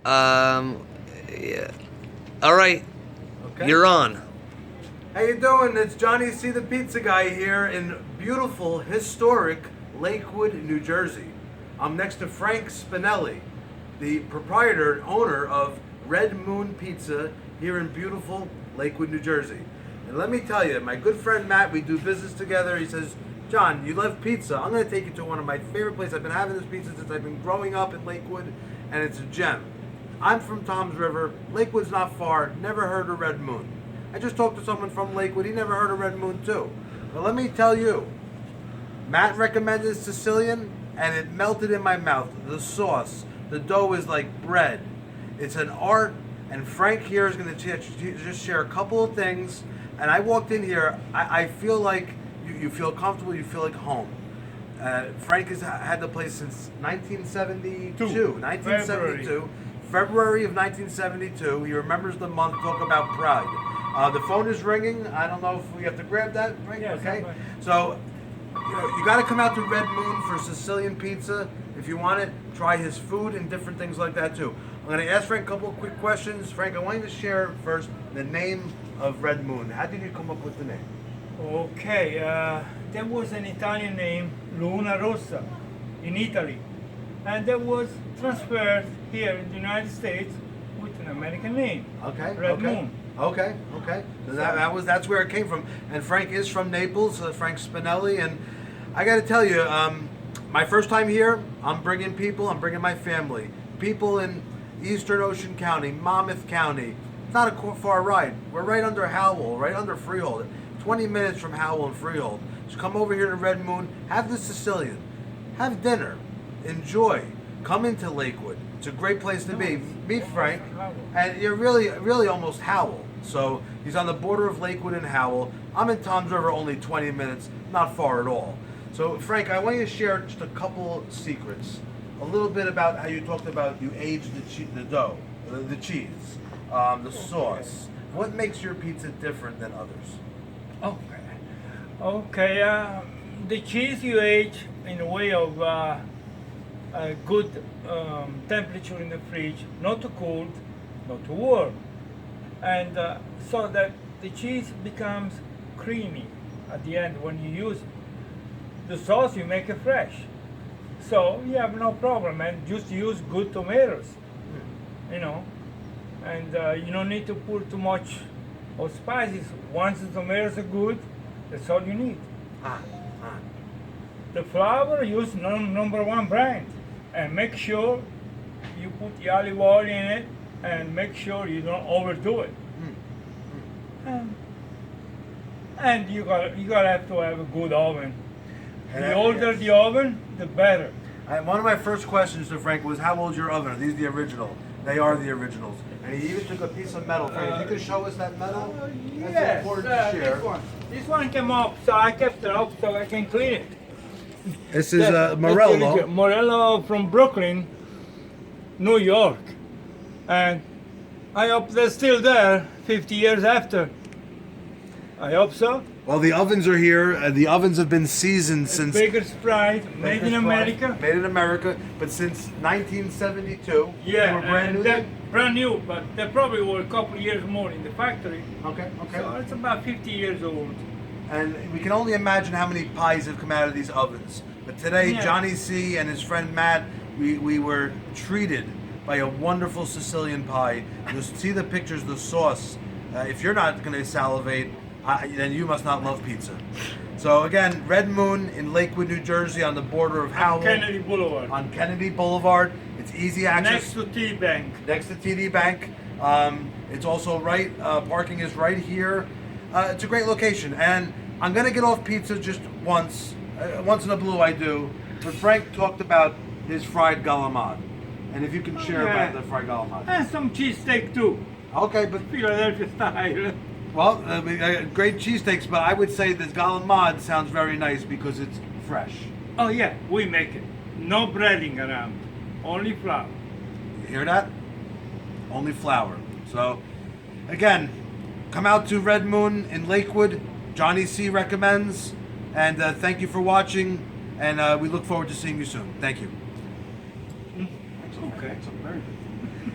Yeah. All right, Okay. you're on. How you doing? It's Johnny C. the Pizza Guy here in beautiful, historic Lakewood, New Jersey. I'm next to Frank Spinelli, the proprietor and owner of Red Moon Pizza here in beautiful Lakewood, New Jersey. And let me tell you, my good friend Matt, we do business together. He says, John, you love pizza. I'm going to take you to one of my favorite places. I've been having this pizza since I've been growing up in Lakewood, and it's a gem. I'm from Toms River. Lakewood's not far. Never heard of Red Moon. I just talked to someone from Lakewood. He never heard of Red Moon too. But let me tell you, Matt recommended Sicilian, and it melted in my mouth. The sauce, the dough is like bread. It's an art, and Frank here is going to just share a couple of things. And I walked in here, I feel like you feel comfortable, you feel like home. Frank has had the place since 1972. 1972. February of 1972. He remembers the month, talk about pride. The phone is ringing. I don't know if we have to grab that, right? Yes, okay. So, you got to come out to Red Moon for Sicilian pizza. If you want it, try his food and different things like that too. I'm going to ask Frank a couple of quick questions. Frank, I want you to share first the name of Red Moon. How did you come up with the name? Okay, there was an Italian name, Luna Rossa, in Italy. And that was transferred here in the United States with an American name. Okay. Red Moon. Okay. So that's where it came from. And Frank is from Naples, Frank Spinelli. And I got to tell you, my first time here, I'm bringing my family. People in Eastern Ocean County, Monmouth County. It's not a far ride. We're right under Howell, right under Freehold. 20 minutes from Howell and Freehold. Just come over here to Red Moon, have the Sicilian, have dinner, enjoy. Come into Lakewood. It's a great place to be. Meet Frank, and you're really almost Howell. So he's on the border of Lakewood and Howell. I'm in Toms River, only 20 minutes, not far at all. So Frank, I want you to share just a couple secrets. A little bit about how you talked about you aged the dough, the cheese, the sauce. What makes your pizza different than others? Okay. The cheese you age in a way of a good temperature in the fridge, not too cold, not too warm, and so that the cheese becomes creamy at the end when you use it. The sauce you make it fresh, so you have no problem, and just use good tomatoes, and you don't need to put too much of spices. Once the tomatoes are good, that's all you need. The flour, use number one brand, and make sure you put the olive oil in it, and make sure you don't overdo it. And you gotta have to have a good oven. The older the oven, the better. One of my first questions to Frank was, how old's your oven? Are these the original? They are the originals. And he even took a piece of metal. Frank, if you could show us that metal, that's Yes, important to share. This one came up, so I kept it up so I can clean it. This is Morello. Morello from Brooklyn, New York. And I hope they're still there 50 years after. I hope so. Well, the ovens are here. The ovens have been seasoned since... Baker's Pride, made in America. Made in America, but since 1972. Yeah, they were brand new. they're brand new, but they probably were a couple of years more in the factory. Okay. So it's about 50 years old. And we can only imagine how many pies have come out of these ovens. But today, Yeah. Johnny C. and his friend Matt, we were treated by a wonderful Sicilian pie. You'll see the pictures, the sauce. If you're not going to salivate, then you must not love pizza. So again, Red Moon in Lakewood, New Jersey, on the border of Howell. Kennedy Boulevard. On Kennedy Boulevard. It's easy access. Next to TD Bank. Next to TD Bank. It's also right, parking is right here. It's a great location. And I'm going to get off pizza just once. Once in a blue I do. But Frank talked about his fried galamad. And if you can share about the fried galamad. And some cheesesteak too. Okay, but Philadelphia style. well, great cheesesteaks, but I would say this galamad sounds very nice because it's fresh. Oh yeah, we make it. No breading around. Only flour. You hear that? Only flour. So, again, come out to Red Moon in Lakewood. Johnny C recommends. And thank you for watching. And we look forward to seeing you soon. Thank you. Okay. Very good.